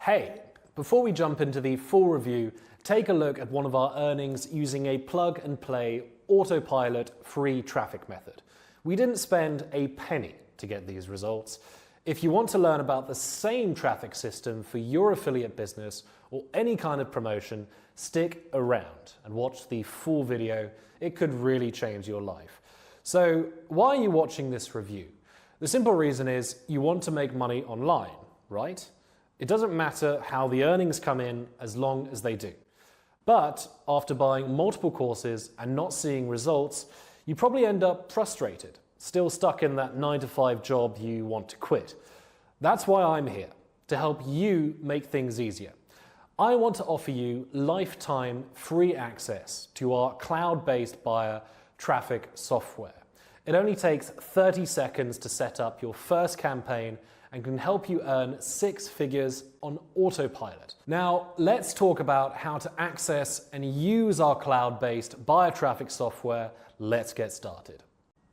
Hey, before we jump into the full review, take a look at one of our earnings using a plug-and-play autopilot free traffic method. We didn't spend a penny to get these results. If you want to learn about the same traffic system for your affiliate business or any kind of promotion, stick around and watch the full video. It could really change your life. So why are you watching this review? The simple reason is you want to make money online, right? It doesn't matter how the earnings come in as long as they do. But after buying multiple courses and not seeing results, you probably end up frustrated, still stuck in that 9-to-5 job you want to quit. That's why I'm here, to help you make things easier. I want to offer you lifetime free access to our cloud-based buyer traffic software. It only takes 30 seconds to set up your first campaign and can help you earn 6 figures on autopilot. Now, let's talk about how to access and use our cloud-based buyer traffic software. Let's get started.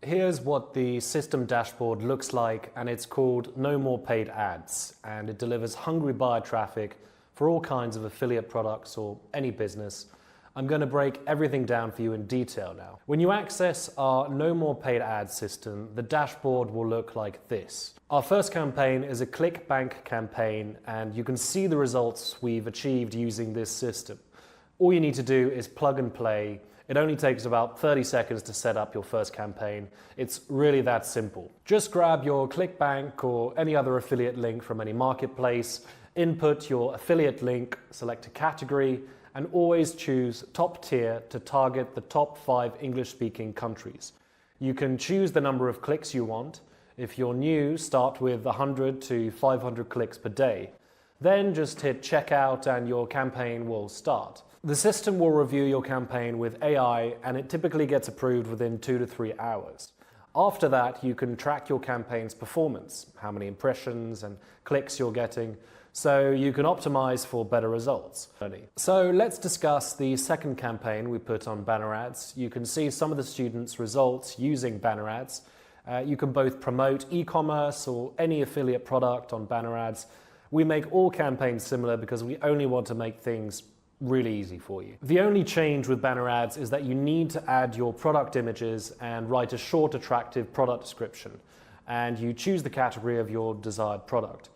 Here's what the system dashboard looks like, and it's called No More Paid Ads, and it delivers hungry buyer traffic for all kinds of affiliate products or any business. I'm going to break everything down for you in detail now. When you access our No More Paid Ads system, the dashboard will look like this. Our first campaign is a ClickBank campaign, and you can see the results we've achieved using this system. All you need to do is plug and play. It only takes about 30 seconds to set up your first campaign. It's really that simple. Just grab your ClickBank or any other affiliate link from any marketplace, input your affiliate link, select a category, and always choose top tier to target the top 5 English-speaking countries. You can choose the number of clicks you want. If you're new, start with 100 to 500 clicks per day. Then just hit checkout and your campaign will start. The system will review your campaign with AI, and it typically gets approved within 2 to 3 hours. After that, you can track your campaign's performance, how many impressions and clicks you're getting, so you can optimize for better results. So let's discuss the second campaign we put on banner ads. You can see some of the students' results using banner ads. You can both promote e-commerce or any affiliate product on banner ads. We make all campaigns similar because we only want to make things really easy for you. The only change with banner ads is that you need to add your product images and write a short, attractive product description, and you choose the category of your desired product.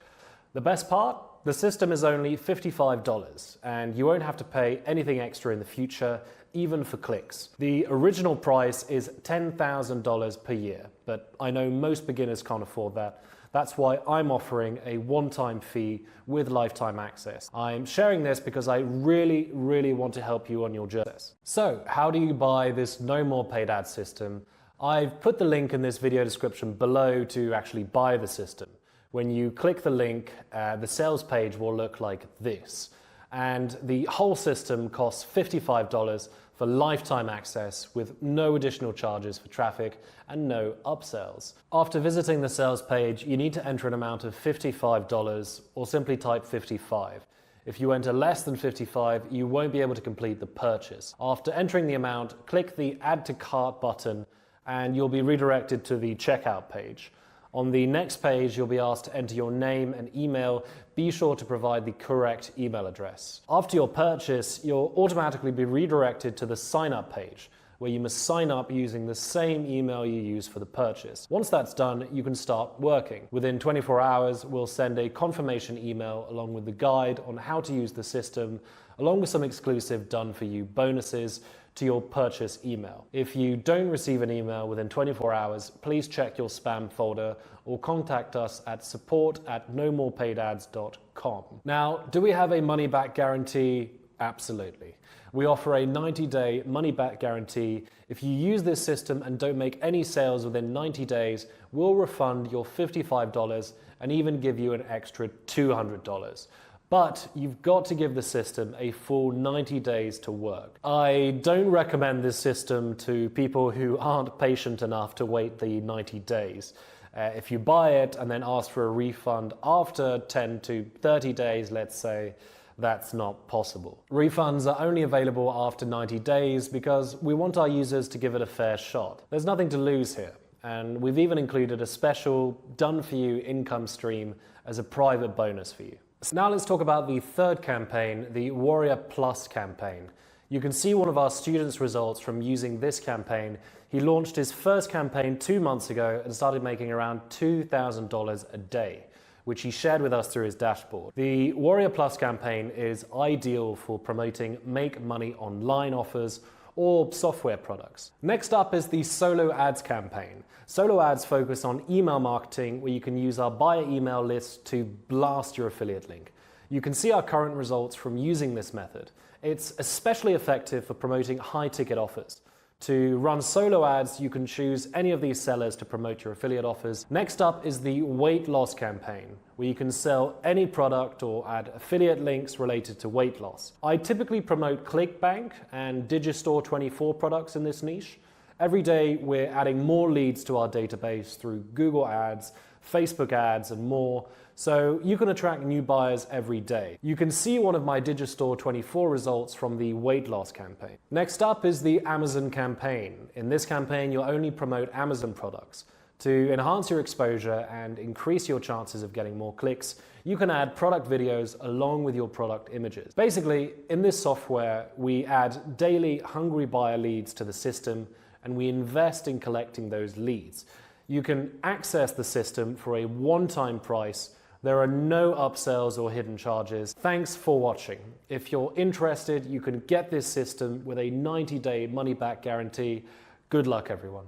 The best part? The system is only $55, and you won't have to pay anything extra in the future, even for clicks. The original price is $10,000 per year, but I know most beginners can't afford that. That's why I'm offering a one-time fee with lifetime access. I'm sharing this because I really want to help you on your journey. So, how do you buy this No More Paid Ads system? I've put the link in this video description below to actually buy the system. When you click the link, the sales page will look like this. And the whole system costs $55 for lifetime access with no additional charges for traffic and no upsells. After visiting the sales page, you need to enter an amount of $55 or simply type 55. If you enter less than 55, you won't be able to complete the purchase. After entering the amount, click the Add to Cart button and you'll be redirected to the checkout page. On the next page, you'll be asked to enter your name and email. Be sure to provide the correct email address. After your purchase, you'll automatically be redirected to the sign-up page, where you must sign up using the same email you used for the purchase. Once that's done, you can start working. Within 24 hours, we'll send a confirmation email along with the guide on how to use the system, along with some exclusive done-for-you bonuses to your purchase email. If you don't receive an email within 24 hours, please check your spam folder or contact us at support@nomorepaid.com. Now, do we have a money-back guarantee? Absolutely. We offer a 90-day money-back guarantee. If you use this system and don't make any sales within 90 days, we'll refund your $55 and even give you an extra $200. But you've got to give the system a full 90 days to work. I don't recommend this system to people who aren't patient enough to wait the 90 days. If you buy it and then ask for a refund after 10 to 30 days, let's say, that's not possible. Refunds are only available after 90 days because we want our users to give it a fair shot. There's nothing to lose here. And we've even included a special done-for-you income stream as a private bonus for you. So now let's talk about the third campaign, the Warrior Plus campaign. You can see one of our students' results from using this campaign. He launched his first campaign 2 months ago and started making around $2,000 a day, which he shared with us through his dashboard. The Warrior Plus campaign is ideal for promoting make money online offers or software products. Next up is the Solo Ads campaign. Solo Ads focus on email marketing, where you can use our buyer email list to blast your affiliate link. You can see our current results from using this method. It's especially effective for promoting high-ticket offers. To run solo ads, you can choose any of these sellers to promote your affiliate offers. Next up is the weight loss campaign, where you can sell any product or add affiliate links related to weight loss. I typically promote ClickBank and Digistore24 products in this niche. Every day, we're adding more leads to our database through Google Ads, Facebook ads, and more, so you can attract new buyers every day. You can see one of my Digistore24 results from the weight loss campaign. Next up is the Amazon campaign. In this campaign, you'll only promote Amazon products. To enhance your exposure and increase your chances of getting more clicks, you can add product videos along with your product images. Basically, in this software, we add daily hungry buyer leads to the system, and we invest in collecting those leads. You can access the system for a one-time price. There are no upsells or hidden charges. Thanks for watching. If you're interested, you can get this system with a 90-day money-back guarantee. Good luck, everyone.